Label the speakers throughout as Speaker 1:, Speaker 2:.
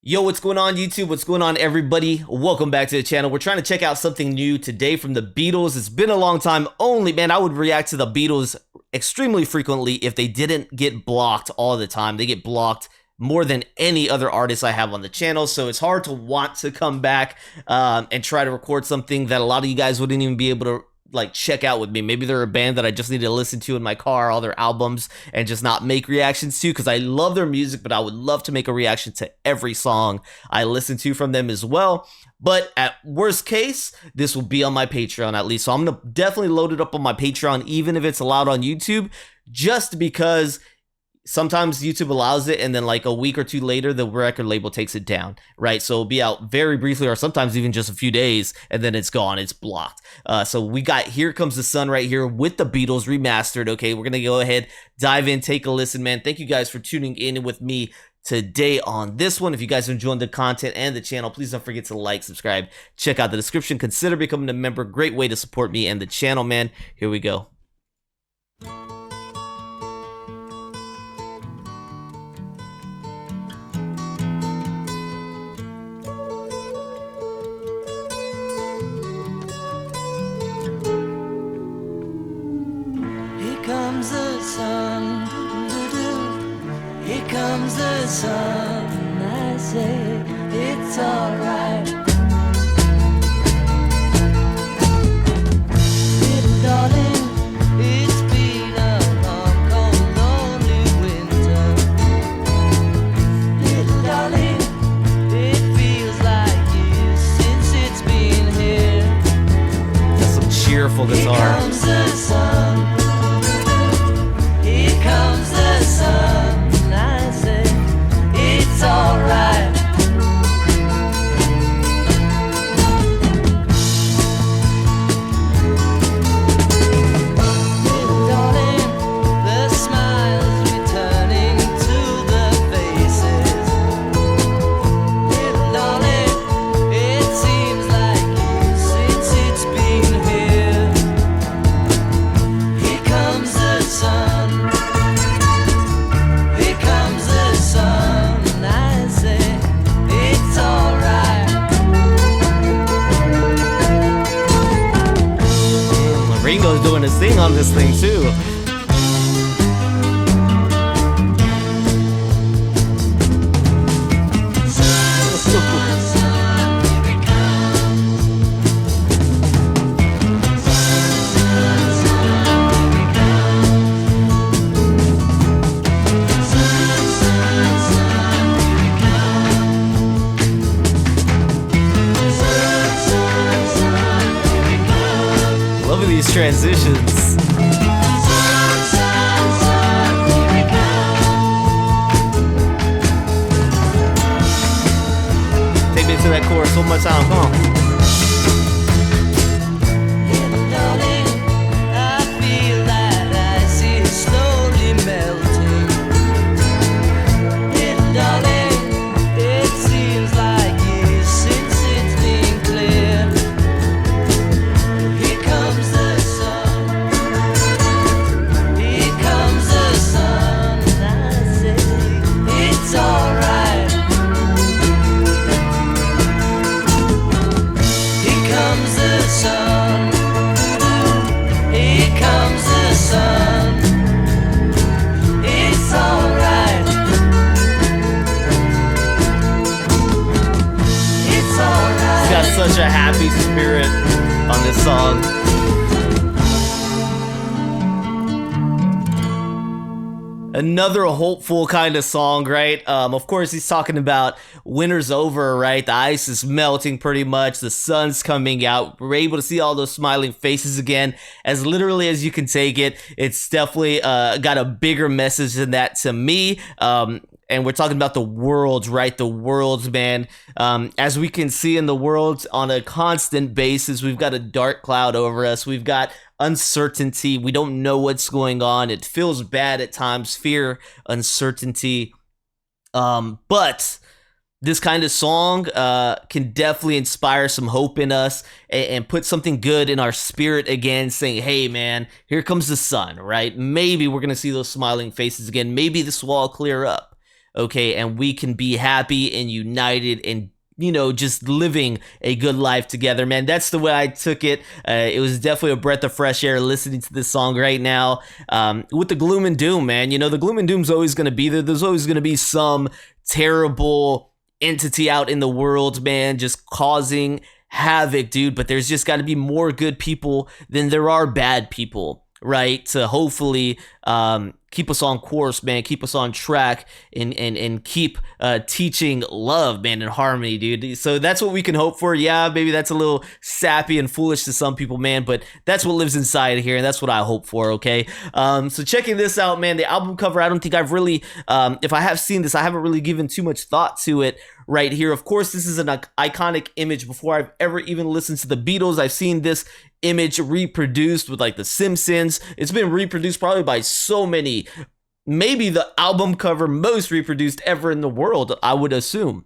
Speaker 1: Yo, what's going on YouTube? What's going on everybody? Welcome back to the channel. We're trying to check out something new today from the Beatles. It's been a long time. Man, I would react to the Beatles extremely frequently if they didn't get blocked all the time. They get blocked more than any other artist I have on the channel, so it's hard to want to come back and try to record something that a lot of you guys wouldn't even be able to check out with me. Maybe they're a band that I just need to listen to in my car, all their albums, and just not make reactions to, because I love their music, but I would love to make a reaction to every song I listen to from them as well. But at worst case, this will be on my Patreon at least. So I'm gonna definitely load it up on my Patreon, even if it's allowed on YouTube, just because sometimes YouTube allows it, and then like a week or two later, the record label takes it down, right? So it'll be out very briefly, or sometimes even just a few days, and then it's gone, it's blocked. So we got Here Comes the Sun right here with the Beatles remastered. Okay, we're gonna go ahead, dive in, take a listen, man. Thank you guys for tuning in with me today on this one. If you guys are enjoying the content and the channel, please don't forget to like, subscribe, check out the description, consider becoming a member. Great way to support me and the channel, man. Here we go.
Speaker 2: Comes the sun, here comes the sun, I say it's alright. Little darling, it's been a long, cold, lonely winter. Little darling, it feels like years since it's been here.
Speaker 1: That's some cheerful guitar.
Speaker 2: Here comes the sun. Comes the sun, I say it's alright. Little darling, the smiles returning to the faces. Little darling, it seems like years since it's been here. Here comes the sun.
Speaker 1: Ringo's doing his thing on this thing too. Love these transitions. Take me to that chorus one more time, come on. Such a happy spirit on this song. Another hopeful kind of song, right? Of course, he's talking about winter's over, right? The ice is melting pretty much. The sun's coming out. We're able to see all those smiling faces again, as literally as you can take it. It's definitely got a bigger message than that to me. And we're talking about the worlds, right? The worlds, man. As we can see in the worlds on a constant basis, we've got a dark cloud over us. We've got uncertainty. We don't know what's going on. It feels bad at times, fear, uncertainty. But this kind of song can definitely inspire some hope in us and put something good in our spirit again, saying, hey man, here comes the sun, right? Maybe we're gonna see those smiling faces again. Maybe this will all clear up. okay, and we can be happy and united and just living a good life together, man. That's the way I took it. It was definitely a breath of fresh air listening to this song right now. With the gloom and doom, man, the gloom and doom's always going to be there. There's always going to be some terrible entity out in the world, man, just causing havoc, dude. But there's just got to be more good people than there are bad people, right? To hopefully keep us on course, man, keep us on track, and keep teaching love, man, and harmony, dude. So that's what we can hope for. Yeah, maybe that's a little sappy and foolish to some people, man, but that's what lives inside here, and that's what I hope for, okay? So checking this out, man, the album cover, I don't think I've really, if I have seen this, I haven't really given too much thought to it right here. Of course, this is an iconic image. Before I've ever even listened to the Beatles, I've seen this image reproduced with like The Simpsons. It's been reproduced probably by so many, maybe the album cover most reproduced ever in the world, I would assume.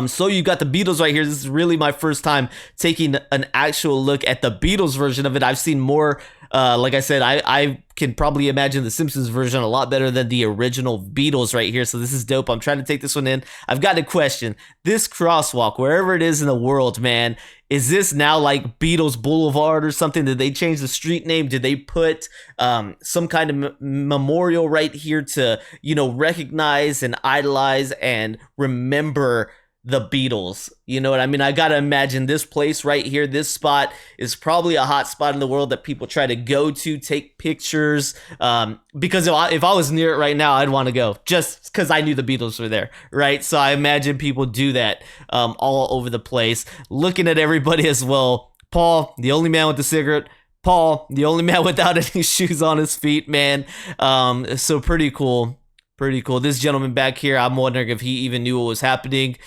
Speaker 1: So you got the Beatles right here. This is really my first time taking an actual look at the Beatles version of it. I've seen more, like I said, I can probably imagine the Simpsons version a lot better than the original Beatles right here. So this is dope. I'm trying to take this one in. I've got a question. This crosswalk, wherever it is in the world, man, is this now like Beatles Boulevard or something? Did they change the street name? Did they put some kind of memorial right here to, recognize and idolize and remember the Beatles? You know what I mean? I gotta imagine this place right here, this spot is probably a hot spot in the world that people try to go to, take pictures, because if I was near it right now, I'd want to go just because I knew the Beatles were there, right? So I imagine people do that all over the place. Looking at everybody as well. Paul, the only man with the cigarette. Paul, the only man without any shoes on his feet, man. So pretty cool. Pretty cool. This gentleman back here, I'm wondering if he even knew what was happening,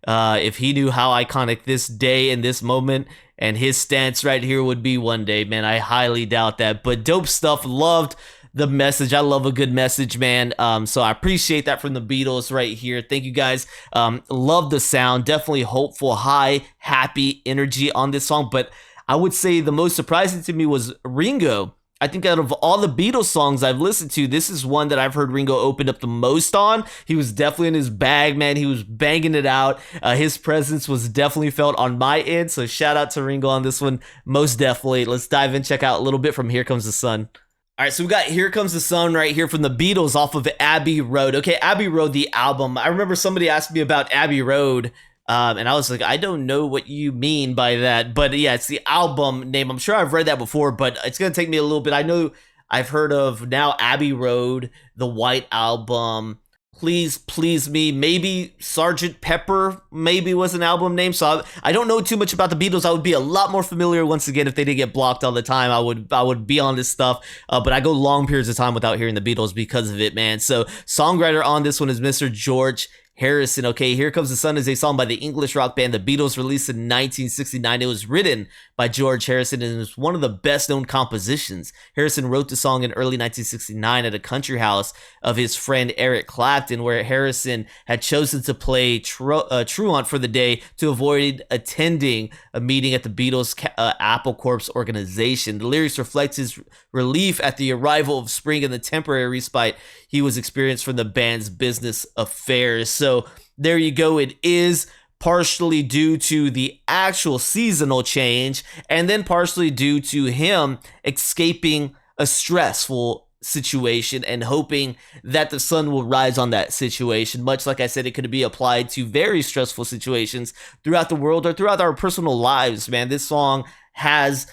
Speaker 1: if he knew how iconic this day and this moment and his stance right here would be one day, man. I highly doubt that, but dope stuff. Loved the message. I love a good message, man. So I appreciate that from the Beatles right here. Thank you guys. Love the sound. Definitely hopeful, high, happy energy on this song. But I would say the most surprising to me was Ringo. I think out of all the Beatles songs I've listened to, this is one that I've heard Ringo open up the most on. He was definitely in his bag, man. He was banging it out. His presence was definitely felt on my end. So shout out to Ringo on this one, most definitely. Let's dive in, check out a little bit from Here Comes the Sun. All right, so we got Here Comes the Sun right here from the Beatles off of Abbey Road. Okay, Abbey Road, the album. I remember somebody asked me about Abbey Road, and I was like, I don't know what you mean by that. But yeah, it's the album name. I'm sure I've read that before, but it's going to take me a little bit. I know I've heard of now Abbey Road, the White Album, Please Please Me, maybe Sergeant Pepper maybe was an album name. So I don't know too much about the Beatles. I would be a lot more familiar once again if they didn't get blocked all the time. I would be on this stuff, but I go long periods of time without hearing the Beatles because of it, man. So songwriter on this one is Mr. George Harrison. Okay, Here Comes the Sun is a song by the English rock band The Beatles, released in 1969. It was written by George Harrison and is one of the best known compositions. Harrison wrote the song in early 1969 at a country house of his friend Eric Clapton, where Harrison had chosen to play truant for the day to avoid attending a meeting at the Beatles Apple Corps organization. The lyrics reflect his relief at the arrival of spring and the temporary respite he was experienced from the band's business affairs. So there you go. It is partially due to the actual seasonal change, and then partially due to him escaping a stressful situation and hoping that the sun will rise on that situation. Much like I said, it could be applied to very stressful situations throughout the world or throughout our personal lives, man. This song has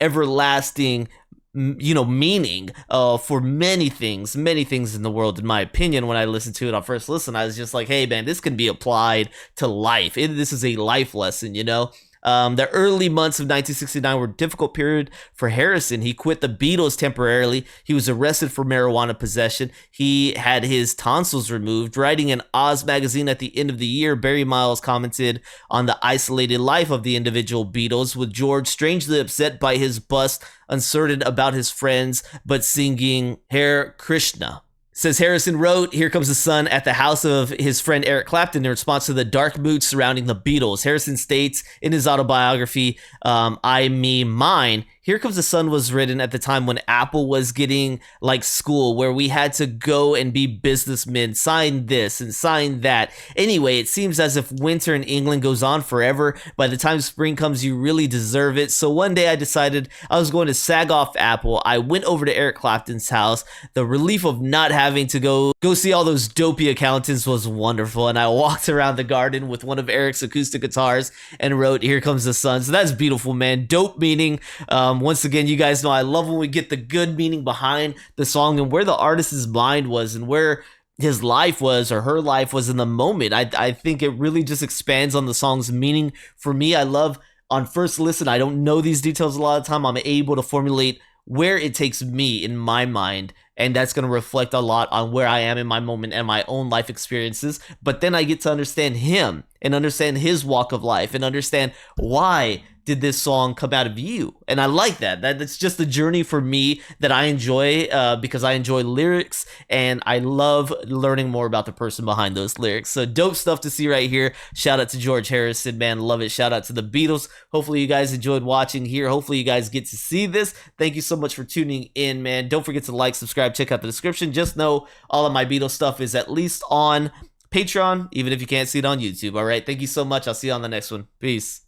Speaker 1: everlasting meaning for many things in the world, in my opinion. When I listened to it on first listen, I was just like, hey man, this can be applied to life. This is a life lesson, The early months of 1969 were a difficult period for Harrison. He quit the Beatles temporarily. He was arrested for marijuana possession. He had his tonsils removed. Writing in Oz magazine at the end of the year, Barry Miles commented on the isolated life of the individual Beatles, with George strangely upset by his bust, uncertain about his friends, but singing Hare Krishna. Says Harrison wrote Here Comes the Sun at the house of his friend Eric Clapton in response to the dark mood surrounding the Beatles. Harrison states in his autobiography, I, Me, Mine, Here Comes the Sun was written at the time when Apple was getting like school, where we had to go and be businessmen, sign this and sign that. Anyway, it seems as if winter in England goes on forever. By the time spring comes, you really deserve it. So one day I decided I was going to sag off Apple. I went over to Eric Clapton's house. The relief of not having to go see all those dopey accountants was wonderful. And I walked around the garden with one of Eric's acoustic guitars and wrote Here Comes the Sun. So that's beautiful, man. Dope meaning. Once again, you guys know I love when we get the good meaning behind the song and where the artist's mind was and where his life was or her life was in the moment. I think it really just expands on the song's meaning. For me, I love on first listen, I don't know these details a lot of the time. I'm able to formulate where it takes me in my mind, and that's going to reflect a lot on where I am in my moment and my own life experiences. But then I get to understand him and understand his walk of life and understand why did this song come out of you. And I like that. That's just a journey for me that I enjoy because I enjoy lyrics and I love learning more about the person behind those lyrics. So dope stuff to see right here. Shout out to George Harrison, man. Love it. Shout out to the Beatles. Hopefully you guys enjoyed watching here. Hopefully you guys get to see this. Thank you so much for tuning in, man. Don't forget to like, subscribe, check out the description. Just know all of my Beatles stuff is at least on Patreon, even if you can't see it on YouTube. All right. Thank you so much. I'll see you on the next one. Peace.